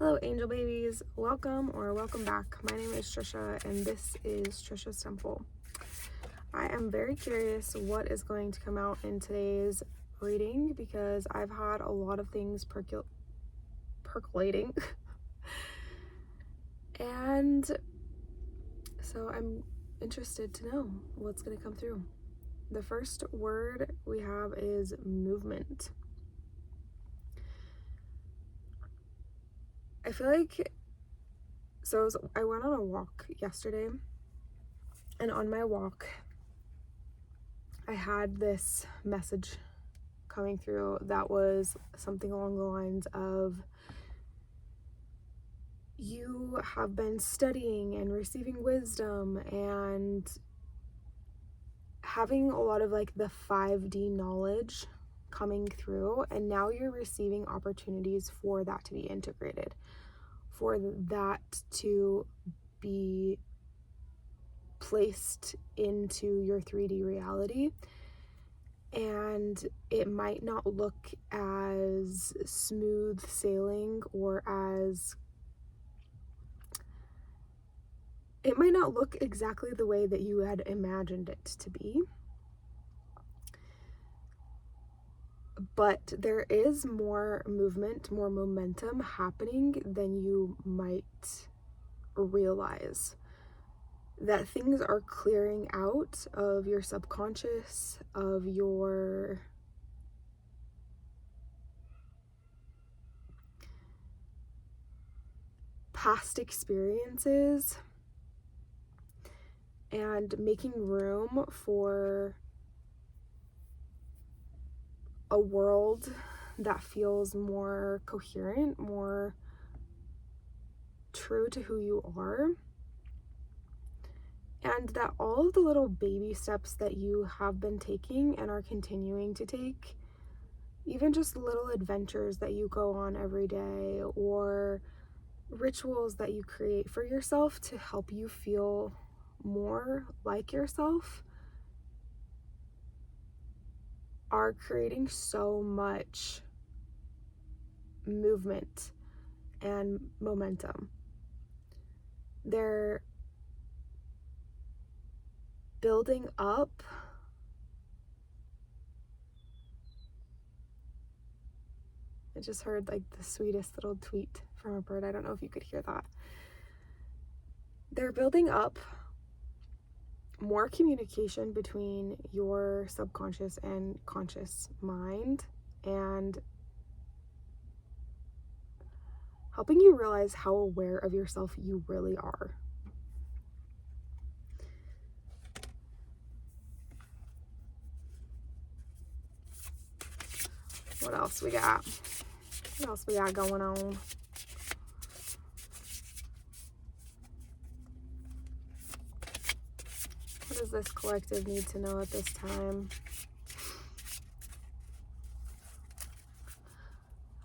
Hello, angel babies. Welcome or welcome back. My name is Trisha, and this is Trisha's Temple. I am very curious what is going to come out in today's reading because I've had a lot of things percolating. And so I'm interested to know what's going to come through. The first word we have is movement. I feel like, I went on a walk yesterday, and on my walk, I had this message coming through that was something along the lines of, you have been studying and receiving wisdom and having a lot of like the 5D knowledge coming through, and now you're receiving opportunities for that to be integrated, for that to be placed into your 3D reality. And it might not look as smooth sailing, or it might not look exactly the way that you had imagined it to be. But there is more movement, more momentum happening than you might realize. That things are clearing out of your subconscious, of your past experiences, and making room for a world that feels more coherent, more true to who you are. And that all of the little baby steps that you have been taking and are continuing to take, even just little adventures that you go on every day, or rituals that you create for yourself to help you feel more like yourself, are creating so much movement and momentum. They're building up I just heard like the sweetest little tweet from a bird. I don't know if you could hear that. They're building up more communication between your subconscious and conscious mind, and helping you realize how aware of yourself you really are. What else we got? What else we got going on? What does this collective need to know at this time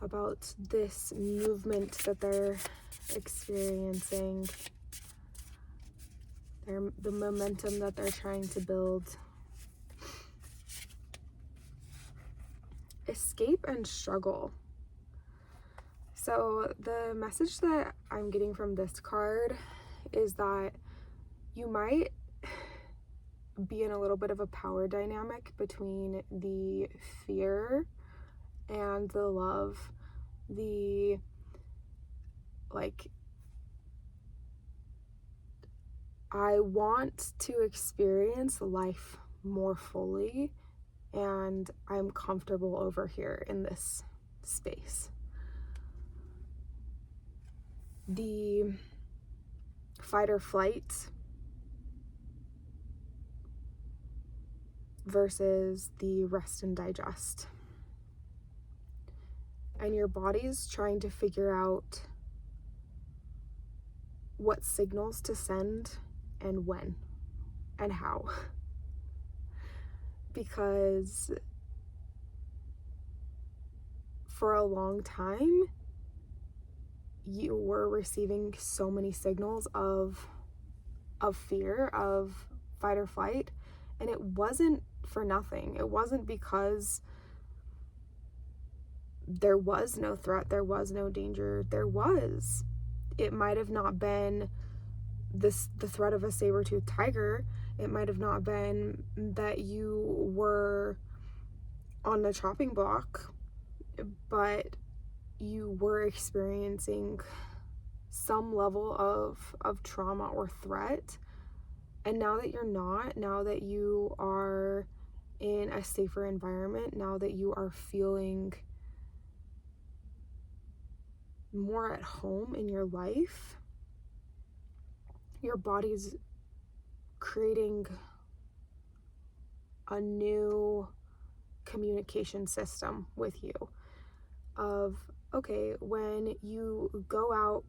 about this movement that they're experiencing, the momentum that they're trying to build? Escape and struggle. So the message that I'm getting from this card is that you might be in a little bit of a power dynamic between the fear and the love, the I want to experience life more fully, and I'm comfortable over here in this space. The fight or flight versus the rest and digest. And your body's trying to figure out what signals to send and when and how. Because for a long time, you were receiving so many signals of fear, of fight or flight, and it wasn't for nothing. It wasn't because there was no threat, there was no danger. It might have not been the threat of a saber-toothed tiger. It might have not been that you were on the chopping block, but you were experiencing some level of trauma or threat. And now that you're not, now that you are in a safer environment, now that you are feeling more at home in your life, your body's creating a new communication system with you of, okay, when you go out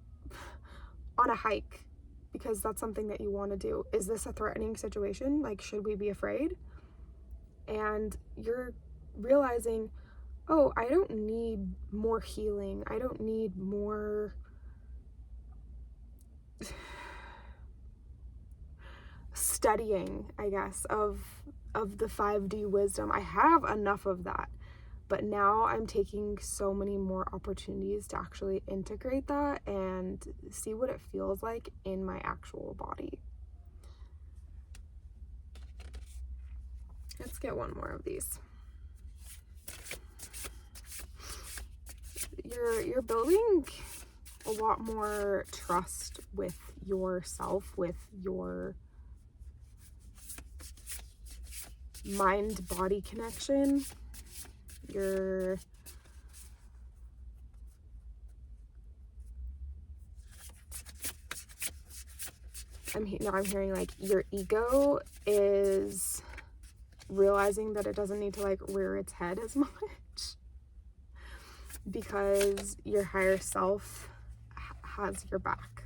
on a hike, because that's something that you want to do, is this a threatening situation? Like, should we be afraid? And you're realizing, oh, I don't need more healing. I don't need more studying, I guess, of the 5D wisdom. I have enough of that. But now I'm taking so many more opportunities to actually integrate that and see what it feels like in my actual body. Let's get one more of these. You're building a lot more trust with yourself, with your mind-body connection. I'm hearing like your ego is realizing that it doesn't need to like rear its head as much because your higher self has your back.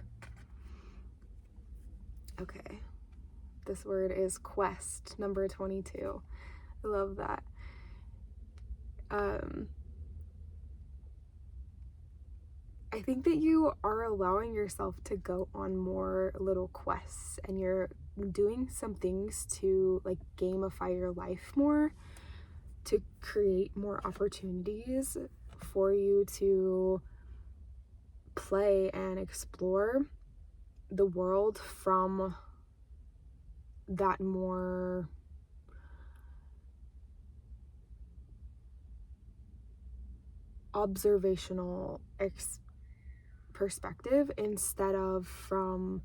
Okay, this word is quest, number 22. I love that. I think that you are allowing yourself to go on more little quests, and you're doing some things to like gamify your life more, to create more opportunities for you to play and explore the world from that more observational perspective instead of from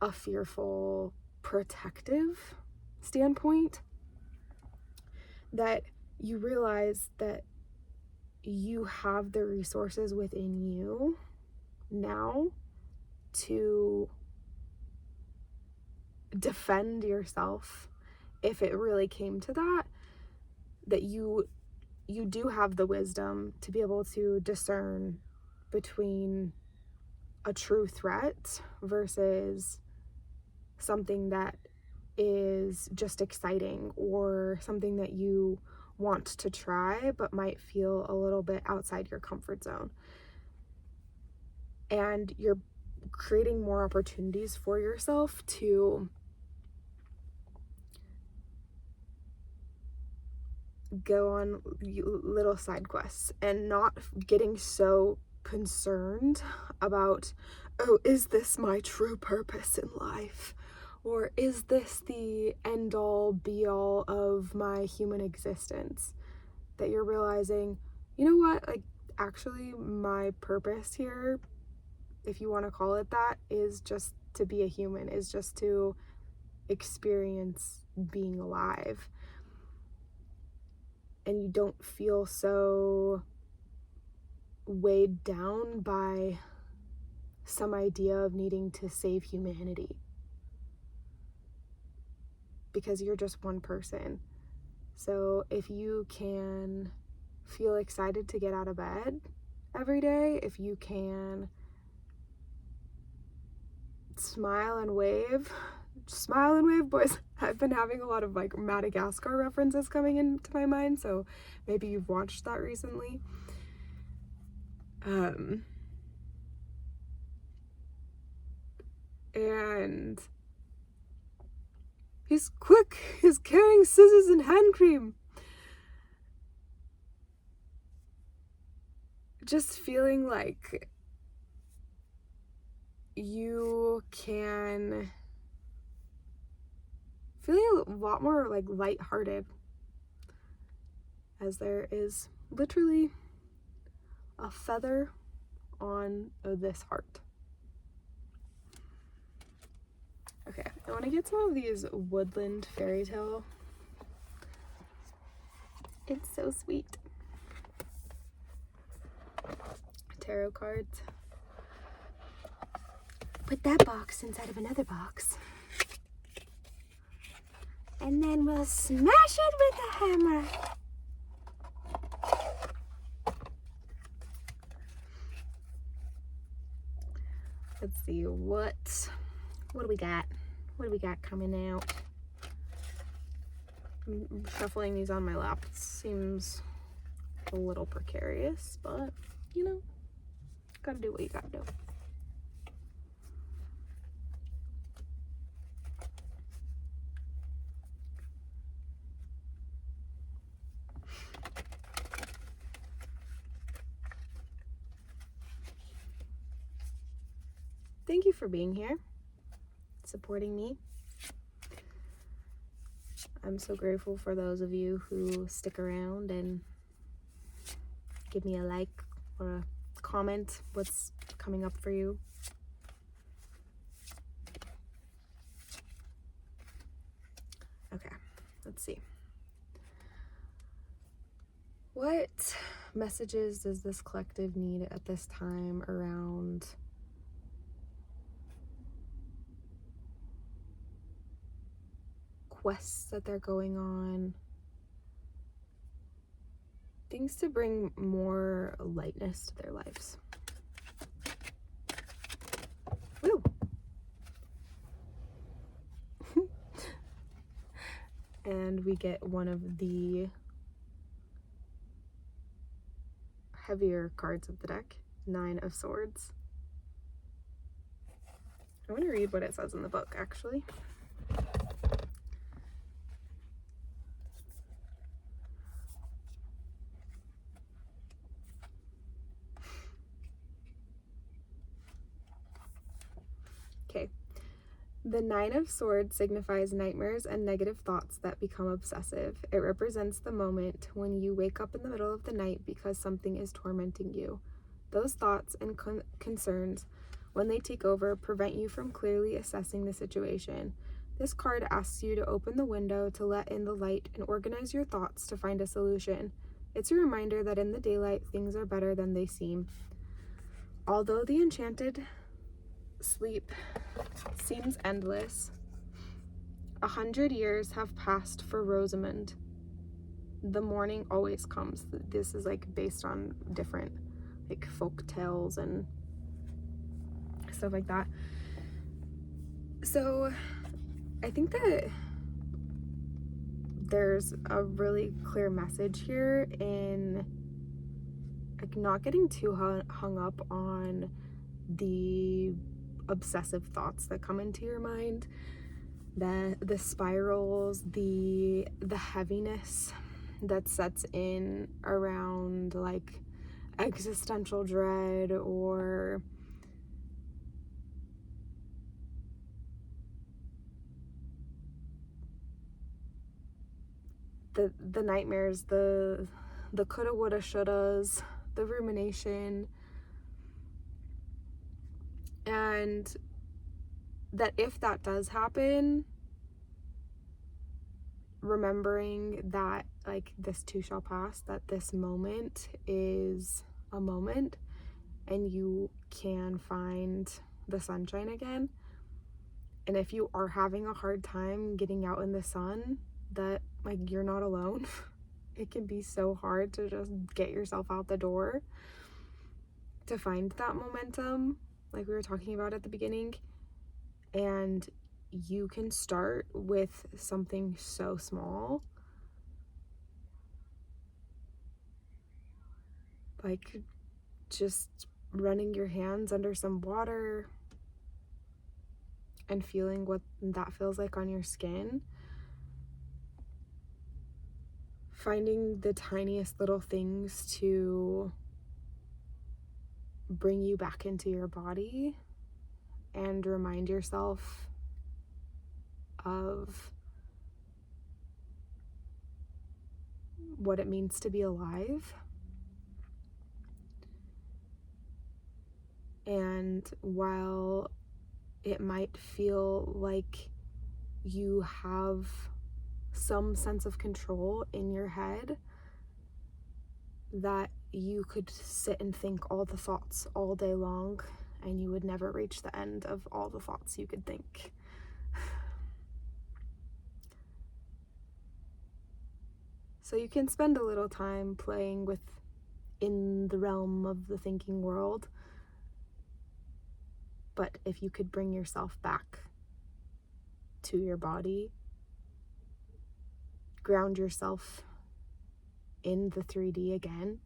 a fearful protective standpoint. That you realize that you have the resources within you now to defend yourself if it really came to that, that you do have the wisdom to be able to discern between a true threat versus something that is just exciting or something that you want to try but might feel a little bit outside your comfort zone. And you're creating more opportunities for yourself to go on little side quests and not getting so concerned about, oh, is this my true purpose in life? Or is this the end all be all of my human existence? That you're realizing, you know what, like actually my purpose here, if you want to call it that, is just to be a human, is just to experience being alive. And you don't feel so weighed down by some idea of needing to save humanity, because you're just one person. So if you can feel excited to get out of bed every day, if you can smile and wave, boys. I've been having a lot of like Madagascar references coming into my mind, so maybe you've watched that recently. And he's quick, he's carrying scissors and hand cream. just feeling like you can feeling a lot more like lighthearted, as there is literally a feather on this heart. Okay, I want to get some of these woodland fairy tale. It's so sweet. Tarot cards. Put that box inside of another box. And then we'll smash it with a hammer. Let's see, what do we got? What do we got coming out? I'm shuffling these on my lap. It seems a little precarious, but you know, gotta do what you gotta do. Thank you for being here, supporting me. I'm so grateful for those of you who stick around and give me a like or a comment what's coming up for you. Okay, let's see. What messages does this collective need at this time around quests that they're going on? Things to bring more lightness to their lives. Woo! And we get one of the heavier cards of the deck, 9 of Swords. I want to read what it says in the book, actually. Okay. The 9 of Swords signifies nightmares and negative thoughts that become obsessive. It represents the moment when you wake up in the middle of the night because something is tormenting you. Those thoughts and concerns, when they take over, prevent you from clearly assessing the situation. This card asks you to open the window to let in the light and organize your thoughts to find a solution. It's a reminder that in the daylight, things are better than they seem. Although the enchanted sleep seems endless, 100 years have passed for Rosamond. The morning always comes. This is like based on different like folk tales and stuff like that. So I think that there's a really clear message here in like not getting too hung up on the obsessive thoughts that come into your mind, the spirals, the heaviness that sets in around like existential dread or the nightmares, the coulda, woulda, shouldas, the rumination. And that if that does happen, remembering that like this too shall pass, that this moment is a moment and you can find the sunshine again. And if you are having a hard time getting out in the sun, that like you're not alone. It can be so hard to just get yourself out the door to find that momentum, like we were talking about at the beginning. And you can start with something so small, like just running your hands under some water and feeling what that feels like on your skin. Finding the tiniest little things to bring you back into your body and remind yourself of what it means to be alive. And while it might feel like you have some sense of control in your head, that you could sit and think all the thoughts all day long and you would never reach the end of all the thoughts you could think. So you can spend a little time playing with in the realm of the thinking world, but if you could bring yourself back to your body, ground yourself in the 3D again,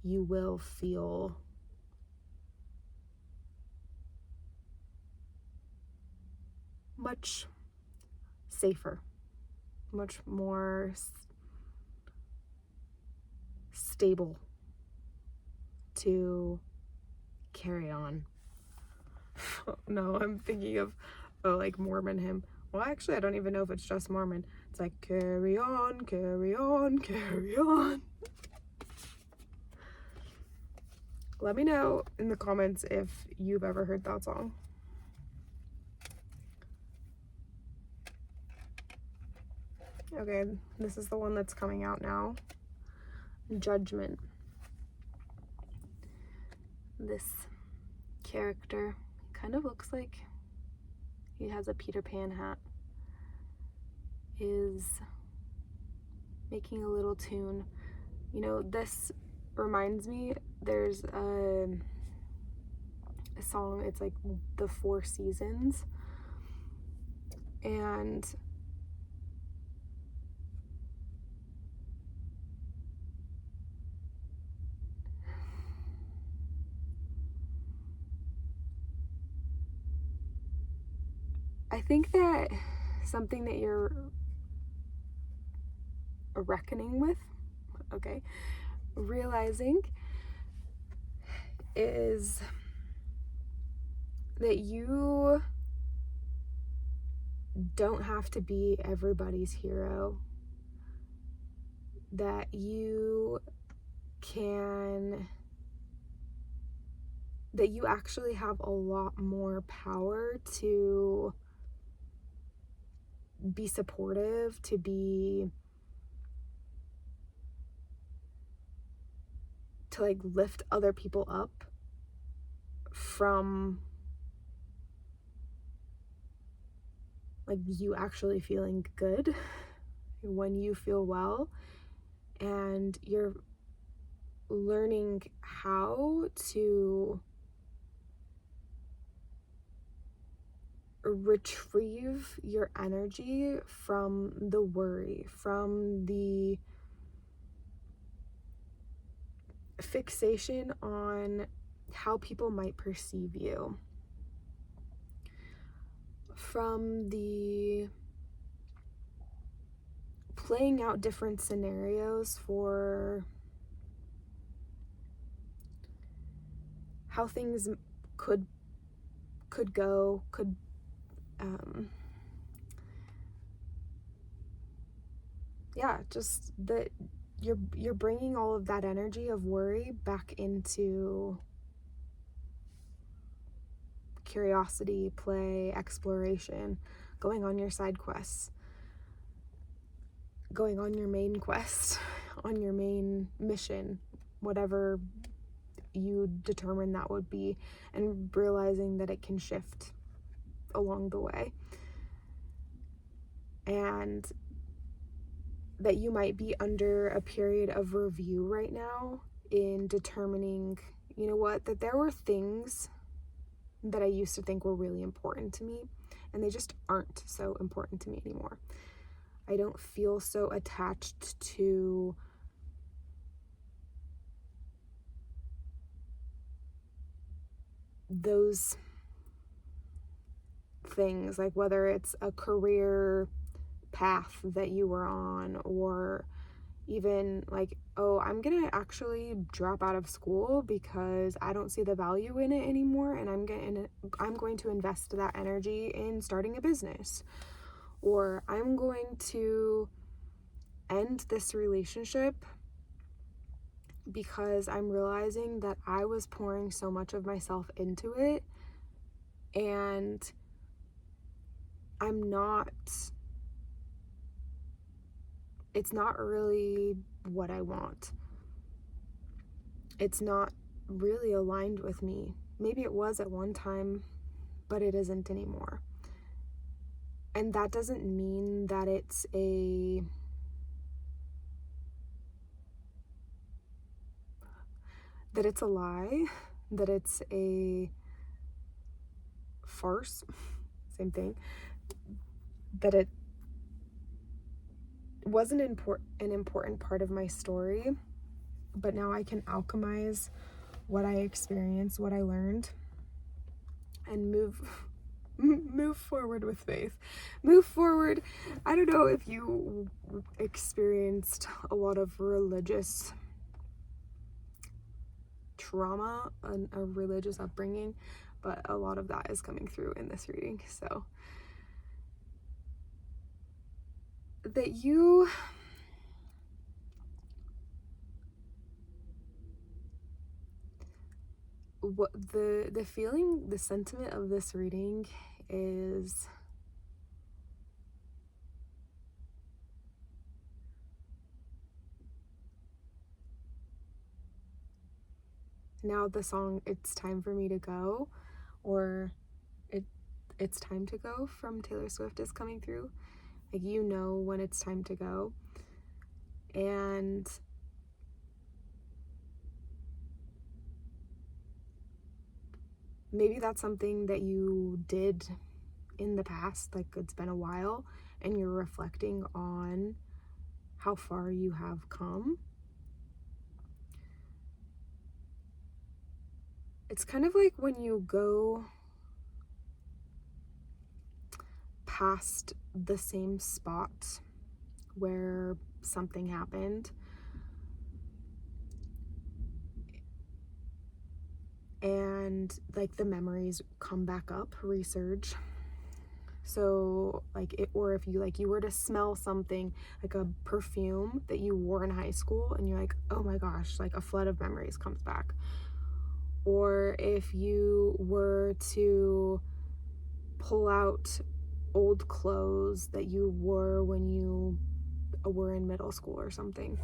you will feel much safer, much more stable to carry on. No, I'm thinking of like Mormon hymn. Well, actually, I don't even know if it's just Mormon. It's like, carry on, carry on, carry on. Let me know in the comments if you've ever heard that song. Okay, this is the one that's coming out now. Judgment. This character kind of looks like he has a Peter Pan hat, is making a little tune. You know, this reminds me, there's a song, it's like the Four Seasons, and I think that something that you're reckoning with, okay, realizing, is that you don't have to be everybody's hero, that you actually have a lot more power to be supportive, to like lift other people up from like you actually feeling good when you feel well, and you're learning how to retrieve your energy from the worry, from the fixation on how people might perceive you, from the playing out different scenarios for how things could go, just that you're bringing all of that energy of worry back into curiosity, play, exploration, going on your side quests, going on your main quest, on your main mission, whatever you determine that would be, and realizing that it can shift along the way, and that you might be under a period of review right now in determining, you know what, that there were things that I used to think were really important to me, and they just aren't so important to me anymore. I don't feel so attached to those things, like whether it's a career path that you were on, or even like, oh, I'm gonna actually drop out of school because I don't see the value in it anymore, and I'm going to invest that energy in starting a business, or I'm going to end this relationship because I'm realizing that I was pouring so much of myself into it and it's not really what I want. It's not really aligned with me. Maybe it was at one time, but it isn't anymore. And that doesn't mean that it's a lie, that it's a farce, same thing, that it wasn't an important part of my story, but now I can alchemize what I experienced, what I learned, and move forward with faith. Move forward. I don't know if you experienced a lot of religious trauma, a religious upbringing, but a lot of that is coming through in this reading. So that you what the feeling, the sentiment of this reading is now the song It's Time for Me to Go, or It's Time to Go from Taylor Swift is coming through. Like, you know when it's time to go. And maybe that's something that you did in the past, like it's been a while, and you're reflecting on how far you have come. It's kind of like when you go past the same spot where something happened, and like the memories come back up, resurge. So like or if you were to smell something, like a perfume that you wore in high school, and you're like, oh my gosh, like a flood of memories comes back. Or if you were to pull out old clothes that you wore when you were in middle school or something,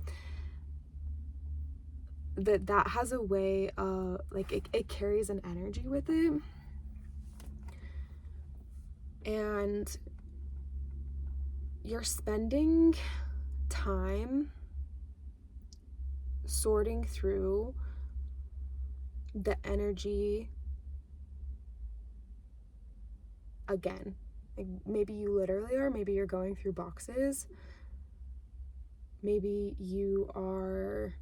that has a way of like it carries an energy with it. And you're spending time sorting through the energy again. Like, maybe you literally are, maybe you're going through boxes, maybe you are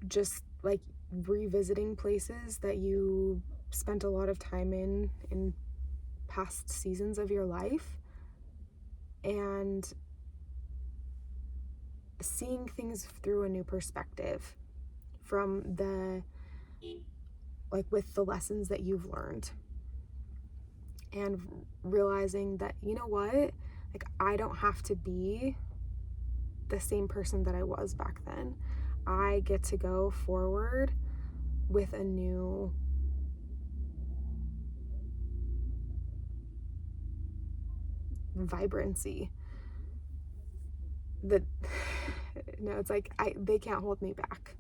just like revisiting places that you spent a lot of time in past seasons of your life, and seeing things through a new perspective from with the lessons that you've learned, and realizing that, you know what, like, I don't have to be the same person that I was back then. I get to go forward with a new vibrancy that no, it's like they can't hold me back.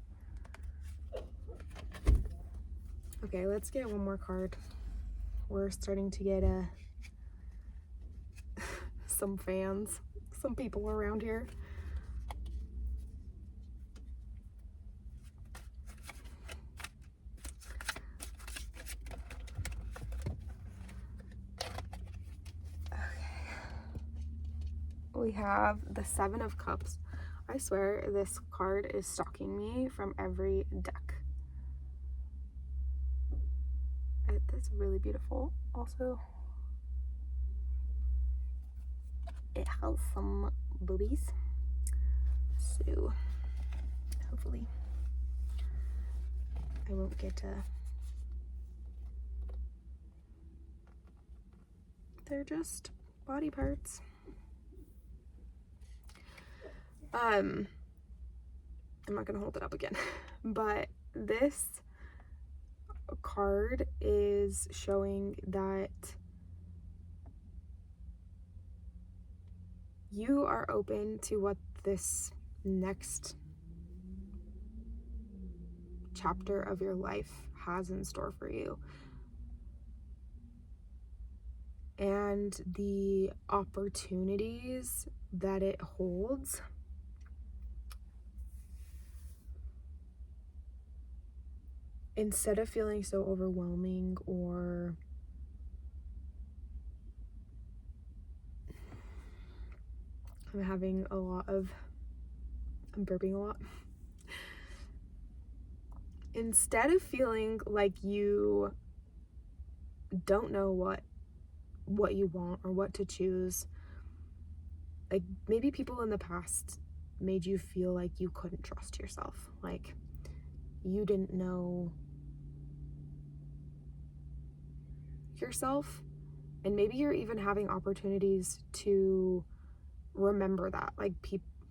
Okay, let's get one more card. We're starting to get some fans, some people around here. We have the Seven of Cups. I swear this card is stalking me from every deck. That's really beautiful also. it has some boobies. So hopefully I won't get they're just body parts. I'm not gonna hold it up again, but this card is showing that you are open to what this next chapter of your life has in store for you, and the opportunities that it holds. Instead of feeling so overwhelming or I'm burping a lot. Instead of feeling like you don't know what you want or what to choose, like maybe people in the past made you feel like you couldn't trust yourself, like you didn't know yourself, and maybe you're even having opportunities to remember that, like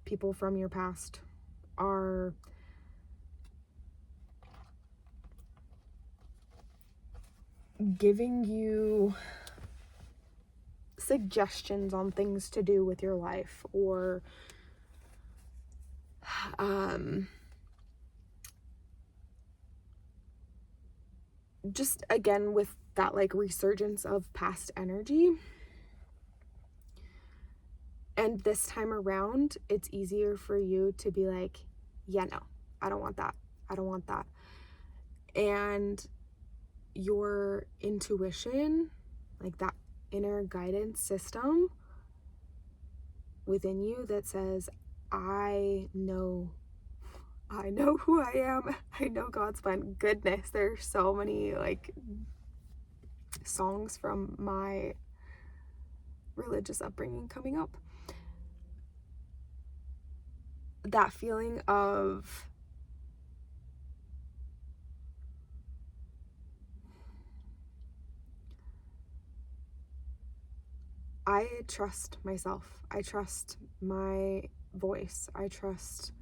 people from your past are giving you suggestions on things to do with your life, or just again with that like resurgence of past energy. And this time around, it's easier for you to be like, yeah, no, I don't want that. I don't want that. And your intuition, like that inner guidance system within you that says, I know who I am. I know God's plan. Goodness, there's so many like songs from my religious upbringing coming up. That feeling of I trust myself. I trust my voice. I trust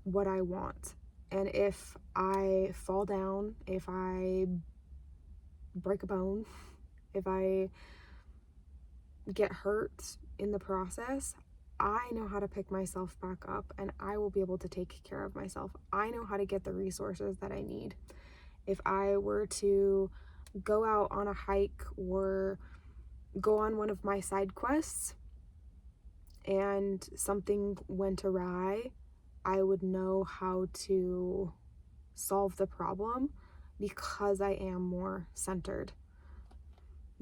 what I want. And if I fall down, if I break a bone, if I get hurt in the process, I know how to pick myself back up and I will be able to take care of myself. I know how to get the resources that I need. If I were to go out on a hike or go on one of my side quests and something went awry, I would know how to solve the problem because I am more centered,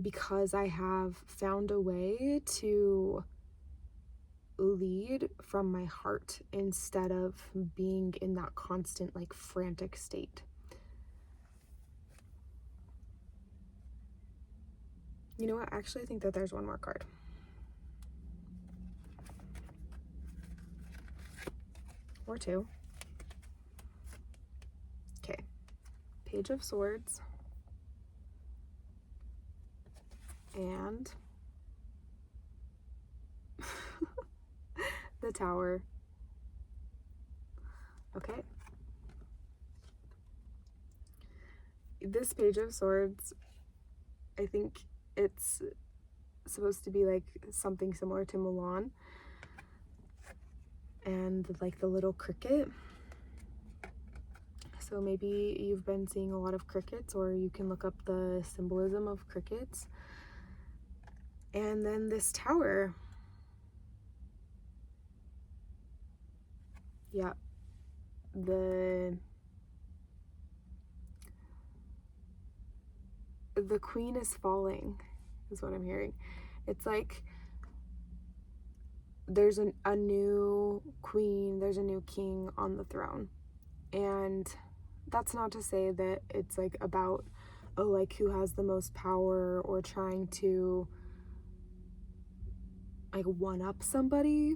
because I have found a way to lead from my heart instead of being in that constant like frantic state. You know what? Actually, I think that there's one more card. Or two. Okay. Page of Swords. And the Tower. Okay. This Page of Swords, I think it's supposed to be like something similar to Mulan. And like the little cricket. So maybe you've been seeing a lot of crickets, or you can look up the symbolism of crickets. And then this tower. Yeah. The queen is falling, is what I'm hearing. It's like there's a new queen, there's a new king on the throne. And that's not to say that it's like about, oh, like who has the most power, or trying to like one up somebody.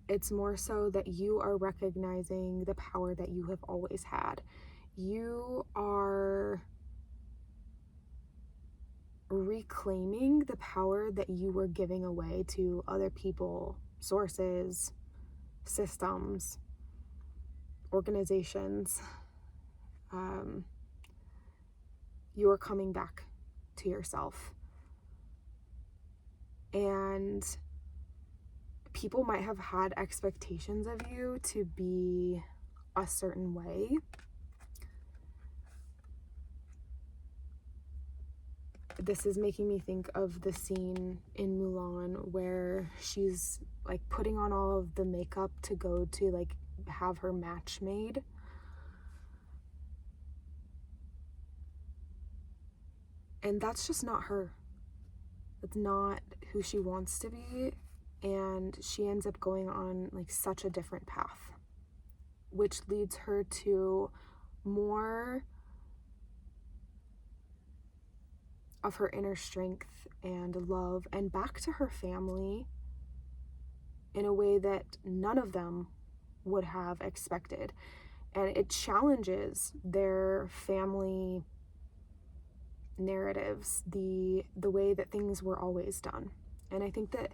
It's more so that you are recognizing the power that you have always had. You are reclaiming the power that you were giving away to other people, sources, systems, organizations. You are coming back to yourself. And people might have had expectations of you to be a certain way. This is making me think of the scene in Mulan where she's like putting on all of the makeup to go to like have her match made. And that's just not her. That's not who she wants to be. And she ends up going on like such a different path, which leads her to more of her inner strength and love and back to her family in a way that none of them would have expected. And it challenges their family narratives, the way that things were always done. And I think that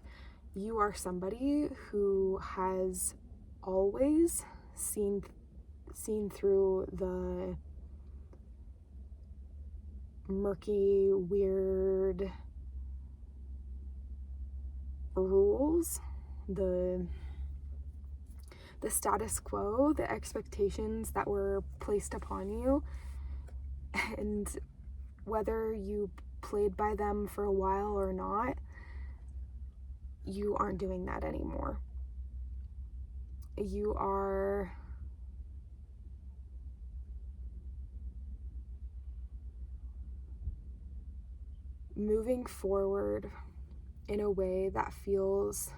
you are somebody who has always seen through the murky, weird rules, the status quo, the expectations that were placed upon you. And whether you played by them for a while or not, you aren't doing that anymore. You are moving forward in a way that feels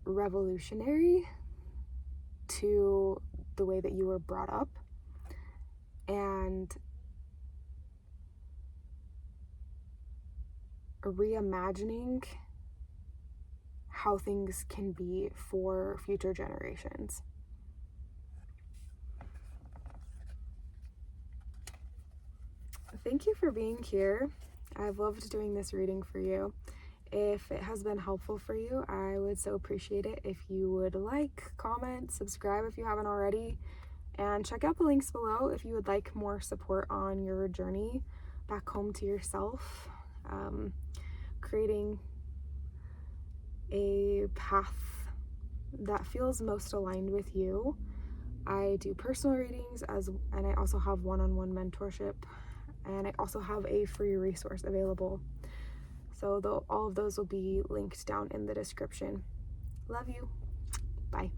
revolutionary to the way that you were brought up, and reimagining how things can be for future generations. Thank you for being here. I've loved doing this reading for you. If it has been helpful for you, I would so appreciate it if you would like, comment, subscribe if you haven't already, and check out the links below if you would like more support on your journey back home to yourself, creating a path that feels most aligned with you. I do personal readings and I also have one-on-one mentorship, and I also have a free resource available. So all of those will be linked down in the description. Love you. Bye.